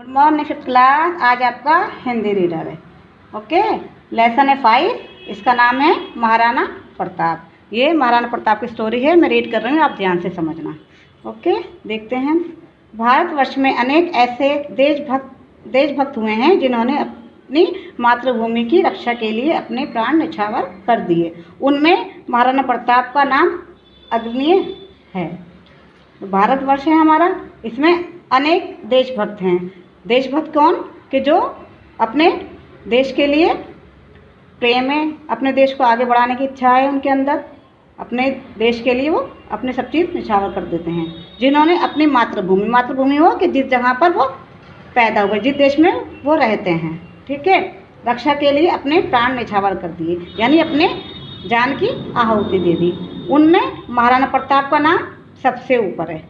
Good morning fifth class. आज आपका Hindi reader है। ओके, लेसन है 5। इसका नाम है महाराणा प्रताप। ये महाराणा प्रताप की स्टोरी है, मैं रीड कर रही हूँ, आप ध्यान से समझना। ओके, देखते हैं। भारतवर्ष में अनेक ऐसे देशभक्त हुए हैं जिन्होंने अपनी मातृभूमि की रक्षा के लिए अपने प्राण न्यौछावर कर दिए। उनमें महाराणा प्रताप का नाम अग्रणीय है। भारतवर्ष है हमारा, इसमें अनेक देशभक्त हैं। देशभक्त कौन कि जो अपने देश के लिए प्रेम है, अपने देश को आगे बढ़ाने की इच्छा है उनके अंदर, अपने देश के लिए वो अपने सब चीज़ निछावर कर देते हैं। जिन्होंने अपनी मातृभूमि हो कि जिस जगह पर वो पैदा हुए, जिस देश में वो रहते हैं, ठीक है, रक्षा के लिए अपने प्राण निछावर कर दिए, यानी अपने जान की आहुति दे दी। उनमें महाराणा प्रताप का नाम सबसे ऊपर है,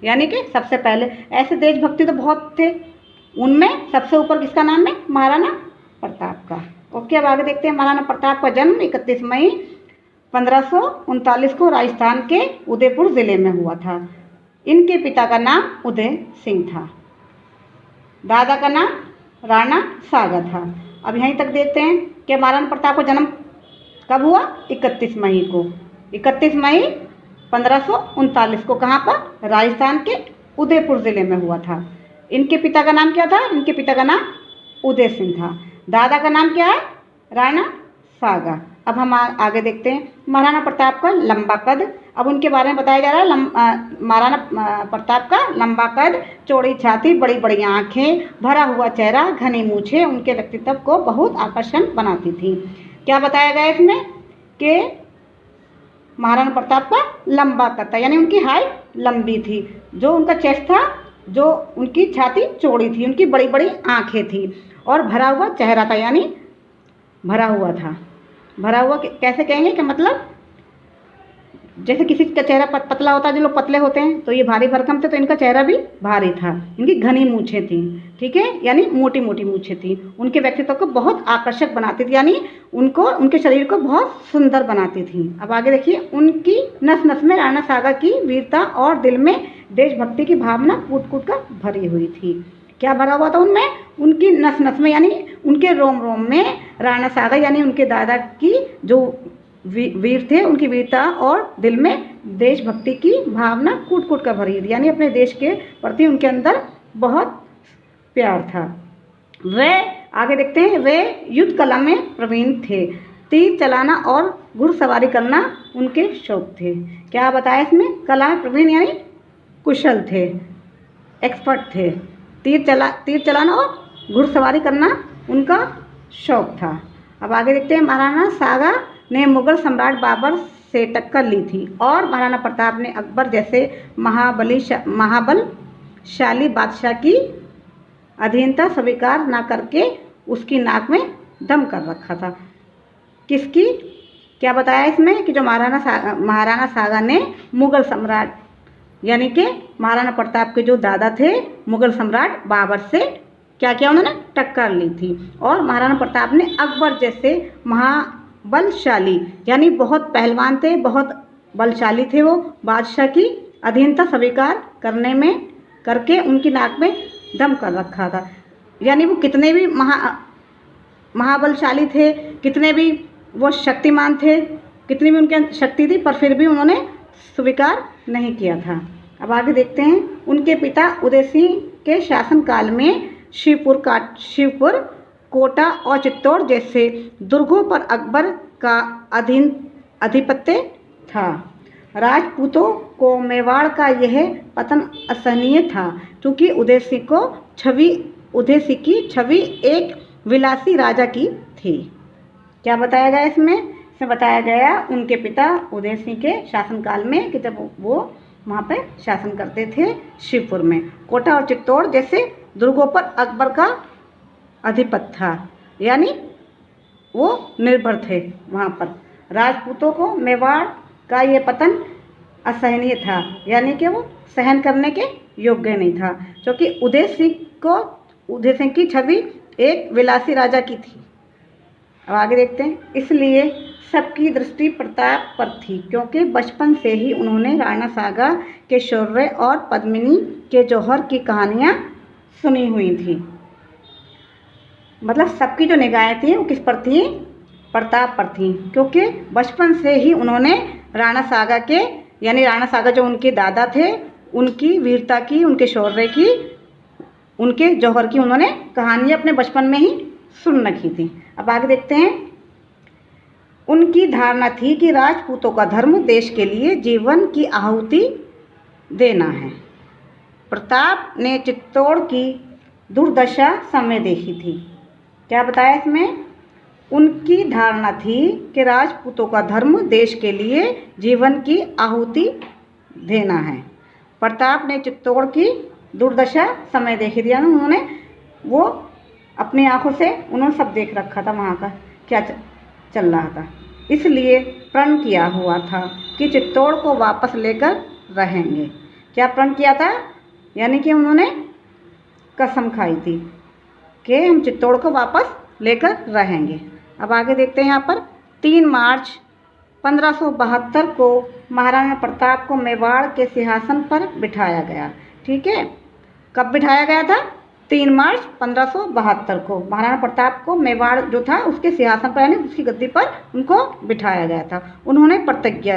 यानी कि सबसे पहले। ऐसे देशभक्ति तो बहुत थे, उनमें सबसे ऊपर किसका नाम है? महाराणा प्रताप का। ओके, अब आगे देखते हैं। महाराणा प्रताप का जन्म 31 मई 1539 को राजस्थान के उदयपुर जिले में हुआ था। इनके पिता का नाम उदय सिंह था, दादा का नाम राणा सागा था। अब यहीं तक देखते हैं कि महाराणा प्रताप का जन्म कब हुआ? 31 मई को। 31 मई 1539 को कहाँ पर? राजस्थान के उदयपुर जिले में हुआ था। इनके पिता का नाम क्या था? इनके पिता का नाम उदय सिंह था। दादा का नाम क्या है? राणा सागा। अब हम आगे देखते हैं। महाराणा प्रताप का लंबा कद, अब उनके बारे में बताया जा रहा है। महाराणा प्रताप का लंबा कद, चौड़ी छाती, बड़ी बड़ी आँखें, भरा हुआ चेहरा, घनी मूछें उनके व्यक्तित्व को बहुत आकर्षण बनाती थी। क्या बताया गया इसमें कि महाराणा प्रताप का लंबा कद था, यानी उनकी हाइट लंबी थी, जो उनका चेस्ट था, जो उनकी छाती चौड़ी थी, उनकी बड़ी बड़ी आँखें थी, और भरा हुआ चेहरा था, यानी भरा हुआ था। भरा हुआ कैसे कहेंगे कि मतलब जैसे किसी का चेहरा पतला होता है, जो लोग पतले होते हैं तो ये भारी भरकम थे, तो इनका चेहरा भी भारी था। इनकी घनी मूछें थी, ठीक है, यानी मोटी मोटी मूछें थी। उनके व्यक्तित्व को बहुत आकर्षक बनाती थी, यानी उनके शरीर को बहुत सुंदर बनाती थी। अब आगे देखिए। उनकी नस नस में राणा सागा की वीरता और दिल में देशभक्ति की भावना कूट कूट कर भरी हुई थी। क्या भरा हुआ था उनमें? उनकी नस नस में, यानी उनके रोम रोम में राणा सागा यानी उनके दादा की जो वीर थे, उनकी वीरता और दिल में देशभक्ति की भावना कूट कूट कर भरी थी, यानी अपने देश के प्रति उनके अंदर बहुत प्यार था। वे आगे देखते हैं। वे युद्ध कला में प्रवीण थे। तीर चलाना और घुड़सवारी करना उनके शौक थे। क्या बताया इसमें? कला में प्रवीण यानी कुशल थे, एक्सपर्ट थे। तीर चलाना और घुड़सवारी करना उनका शौक था। अब आगे देखते हैं। महाराणा सागा ने मुगल सम्राट बाबर से टक्कर ली थी और महाराणा प्रताप ने अकबर जैसे महाबलशाली बादशाह की अधीनता स्वीकार न करके उसकी नाक में दम कर रखा था। किसकी? क्या बताया इसमें कि जो महाराणा सागा ने मुगल सम्राट यानी कि महाराणा प्रताप के जो दादा थे, मुगल सम्राट बाबर से क्या किया? उन्होंने टक्कर ली थी। और महाराणा प्रताप ने अकबर जैसे महाबलशाली यानी बहुत पहलवान थे, बहुत बलशाली थे, वो बादशाह की अधीनता स्वीकार करके उनकी नाक में दम कर रखा था। यानी वो कितने भी महाबलशाली थे, कितने भी वो शक्तिमान थे, कितनी भी उनके शक्ति थी, पर फिर भी उन्होंने स्वीकार नहीं किया था। अब आगे देखते हैं। उनके पिता उदय सिंह के शासनकाल में शिवपुर, कोटा और चित्तौड़ जैसे दुर्गों पर अकबर का आधिपत्य था। राजपूतों को मेवाड़ का यह पतन असहनीय था, क्योंकि उदय सिंह की छवि एक विलासी राजा की थी। क्या बताया गया इसमें? इसमें बताया गया उनके पिता उदय सिंह के शासनकाल में कि जब वो वहाँ पे शासन करते थे शिवपुर में, कोटा और चित्तौड़ जैसे दुर्गों पर अकबर का अधिपत्य था, यानी वो निर्भर थे वहाँ पर। राजपूतों को मेवाड़ का ये पतन असहनीय था, यानी कि वो सहन करने के योग्य नहीं था, क्योंकि उदय सिंह की छवि एक विलासी राजा की थी। अब आगे देखते हैं। इसलिए सबकी दृष्टि प्रताप पर थी, क्योंकि बचपन से ही उन्होंने राणा सागा के शौर्य और पद्मिनी के जौहर की कहानियाँ सुनी हुई थी। मतलब सबकी जो निगाहें थी वो किस पर थी? प्रताप पर थी, क्योंकि बचपन से ही उन्होंने राणा सागा के, यानी राणा सागा जो उनके दादा थे, उनकी वीरता की, उनके शौर्य की, उनके जौहर की उन्होंने कहानियाँ अपने बचपन में ही सुन रखी थी। अब आगे देखते हैं। उनकी धारणा थी कि राजपूतों का धर्म देश के लिए जीवन की आहुति देना है। प्रताप ने चित्तौड़ की दुर्दशा समय देखी थी। क्या बताया इसमें? उनकी धारणा थी कि राजपूतों का धर्म देश के लिए जीवन की आहुति देना है। प्रताप ने चित्तौड़ की दुर्दशा समय देखी थी, उन्होंने वो अपनी आंखों से उन्होंने सब देख रखा था वहाँ का क्या चल रहा था, इसलिए प्रण किया हुआ था कि चित्तौड़ को वापस लेकर रहेंगे। क्या प्रण किया था? यानी कि उन्होंने कसम खाई थी कि हम चित्तौड़ को वापस लेकर रहेंगे। अब आगे देखते हैं। यहाँ पर 3 मार्च 1572 को महाराणा प्रताप को मेवाड़ के सिंहासन पर बिठाया गया। ठीक है, कब बिठाया गया था? 3 मार्च 1572 को महाराणा प्रताप को मेवाड़ जो था उसके सिंहासन पर, यानी उसकी गद्दी पर उनको बिठाया गया था। उन्होंने प्रतिज्ञा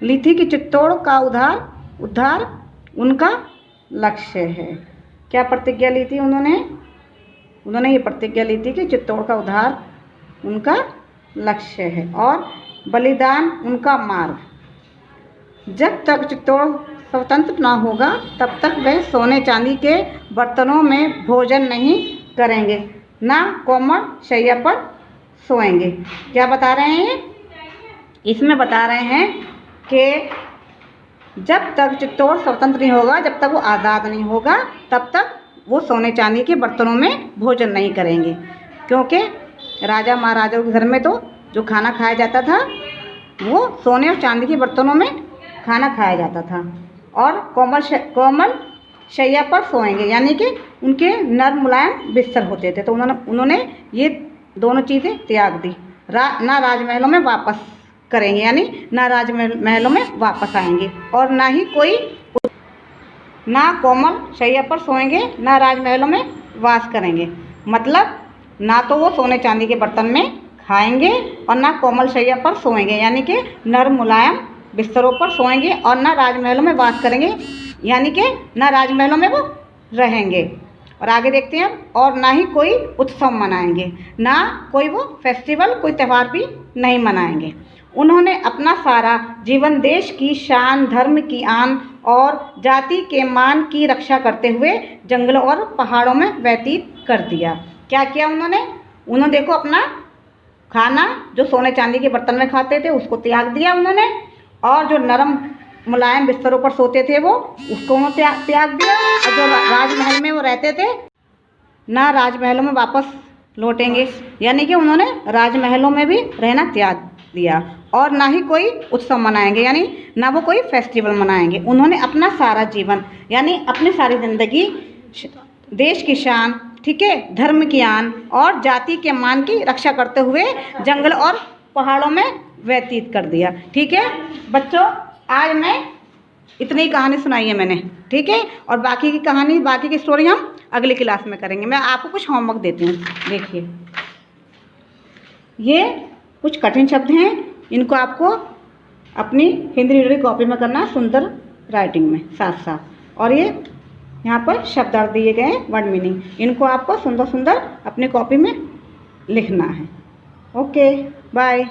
ली थी कि चित्तौड़ का उद्धार उनका लक्ष्य है। क्या प्रतिज्ञा ली थी उन्होंने ये प्रतिज्ञा ली थी कि चित्तौड़ का उद्धार उनका लक्ष्य है और बलिदान उनका मार्ग। जब तक चित्तौड़ स्वतंत्र ना होगा तब तक वे सोने चांदी के बर्तनों में भोजन नहीं करेंगे, ना कोमल शैया पर सोएंगे। क्या बता रहे हैं? इसमें बता रहे हैं कि जब तक चित्तौड़ स्वतंत्र नहीं होगा, जब तक वो आज़ाद नहीं होगा, तब तक वो सोने चांदी के बर्तनों में भोजन नहीं करेंगे, क्योंकि राजा महाराजाओं के घर में तो जो खाना खाया जाता था वो सोने और चांदी के बर्तनों में खाना खाया जाता था, और कोमल शैया पर सोएंगे, यानी कि उनके नर्म मुलायम बिस्तर होते थे। तो उन्होंने ये दोनों चीज़ें त्याग दी। ना राजमहलों में वापस करेंगे, यानी ना राजमहलों में वापस आएंगे, और ना ही ना कोमल शैया पर सोएंगे, ना राजमहलों में वास करेंगे। मतलब ना तो वो सोने चांदी के बर्तन में खाएंगे और ना कोमल शैया पर सोएंगे, यानी कि नर्म मुलायम बिस्तरों पर सोएंगे, और ना राजमहलों में वास करेंगे, यानी कि ना राजमहलों में वो रहेंगे। और आगे देखते हैं। और ना ही कोई उत्सव मनाएंगे, ना कोई वो फेस्टिवल, कोई त्यौहार भी नहीं मनाएंगे। उन्होंने अपना सारा जीवन देश की शान, धर्म की आन और जाति के मान की रक्षा करते हुए जंगलों और पहाड़ों में व्यतीत कर दिया। क्या किया उन्होंने देखो अपना खाना जो सोने चांदी के बर्तन में खाते थे उसको त्याग दिया उन्होंने, और जो नरम मुलायम बिस्तरों पर सोते थे वो उसको उन्होंने त्याग दिया, और जो राजमहल में वो रहते थे ना राजमहलों में वापस लौटेंगे, यानी कि उन्होंने राजमहलों में भी रहना त्याग दिया, और ना ही कोई उत्सव मनाएंगे, यानी ना वो कोई फेस्टिवल मनाएंगे। उन्होंने अपना सारा जीवन, यानी अपनी सारी ज़िंदगी देश की शान, ठीक है, धर्म की आन और जाति के मान की रक्षा करते हुए जंगल और पहाड़ों में व्यतीत कर दिया। ठीक है बच्चों, आज मैं इतनी कहानी सुनाई है मैंने, ठीक है, और बाकी की कहानी, बाकी की स्टोरी हम अगली क्लास में करेंगे। मैं आपको कुछ होमवर्क देती हूँ। देखिए, ये कुछ कठिन शब्द हैं, इनको आपको अपनी हिंदी रीडर कॉपी में करना, सुंदर राइटिंग में साथ साथ, और ये यहाँ पर शब्दार्थ दिए गए हैं, वर्ड मीनिंग, इनको आपको सुंदर सुंदर अपनी कॉपी में लिखना है। Okay, bye.